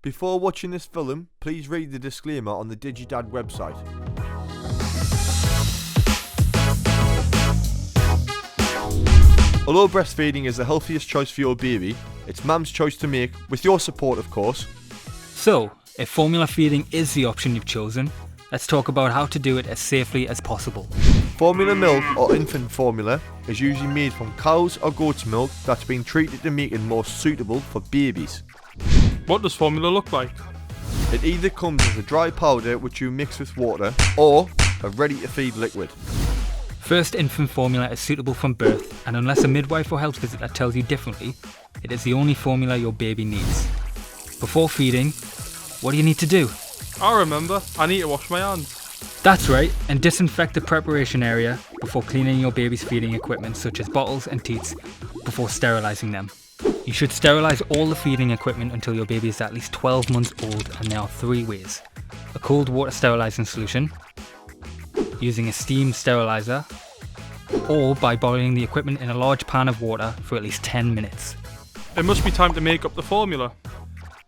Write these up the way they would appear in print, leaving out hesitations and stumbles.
Before watching this film, please read the disclaimer on the DigiDAD website. Although breastfeeding is the healthiest choice for your baby, it's mum's choice to make, with your support of course. So, if formula feeding is the option you've chosen, let's talk about how to do it as safely as possible. Formula milk or infant formula is usually made from cows or goat's milk that's been treated to make it more suitable for babies. What does formula look like? It either comes as a dry powder which you mix with water, or a ready-to-feed liquid. First infant formula is suitable from birth, and unless a midwife or health visitor tells you differently, it is the only formula your baby needs. Before feeding, what do you need to do? I remember, I need to wash my hands. That's right, and disinfect the preparation area before cleaning your baby's feeding equipment such as bottles and teats before sterilising them. You should sterilise all the feeding equipment until your baby is at least 12 months old, and there are 3 ways. A cold water sterilising solution, using a steam steriliser, or by boiling the equipment in a large pan of water for at least 10 minutes. It must be time to make up the formula.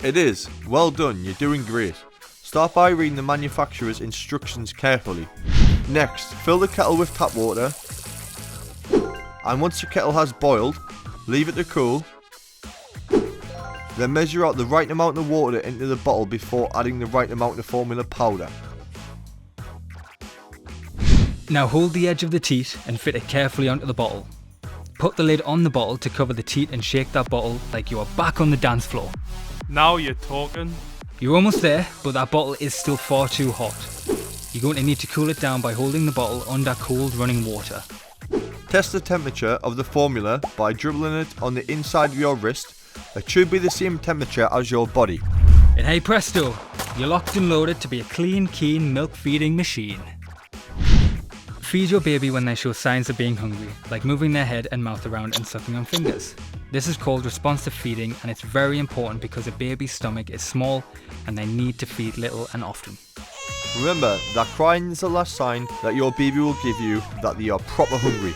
It is. Well done, you're doing great. Start by reading the manufacturer's instructions carefully. Next, fill the kettle with tap water, and once the kettle has boiled, leave it to cool. Then measure out the right amount of water into the bottle before adding the right amount of formula powder. Now hold the edge of the teat and fit it carefully onto the bottle. Put the lid on the bottle to cover the teat and shake that bottle like you are back on the dance floor. Now you're talking. You're almost there, but that bottle is still far too hot. You're going to need to cool it down by holding the bottle under cold running water. Test the temperature of the formula by dribbling it on the inside of your wrist. It should be the same temperature as your body. And hey presto, you're locked and loaded to be a clean, keen milk feeding machine. Feed your baby when they show signs of being hungry, like moving their head and mouth around and sucking on fingers. This is called responsive feeding, and it's very important because a baby's stomach is small and they need to feed little and often. Remember that crying is the last sign that your baby will give you that they are proper hungry.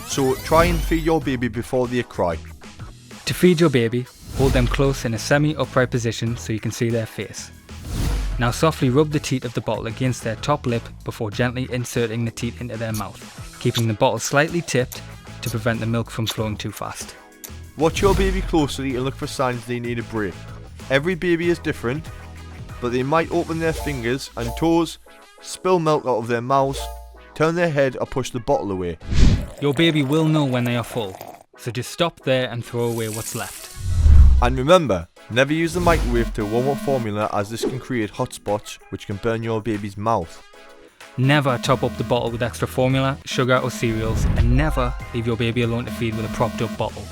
So try and feed your baby before they cry. To feed your baby, hold them close in a semi-upright position so you can see their face. Now softly rub the teat of the bottle against their top lip before gently inserting the teat into their mouth, keeping the bottle slightly tipped to prevent the milk from flowing too fast. Watch your baby closely and look for signs they need a break. Every baby is different, but they might open their fingers and toes, spill milk out of their mouths, turn their head or push the bottle away. Your baby will know when they are full, so just stop there and throw away what's left. And remember, never use the microwave to warm up formula, as this can create hot spots which can burn your baby's mouth. Never top up the bottle with extra formula, sugar or cereals, and never leave your baby alone to feed with a propped up bottle.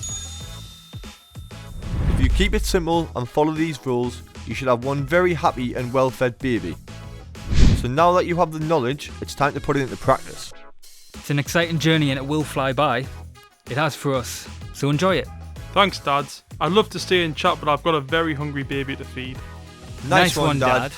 If you keep it simple and follow these rules, you should have one very happy and well-fed baby. So now that you have the knowledge, it's time to put it into practice. It's an exciting journey and it will fly by. It has for us, so enjoy it. Thanks, Dads. I'd love to stay and chat, but I've got a very hungry baby to feed. Nice one, Dad.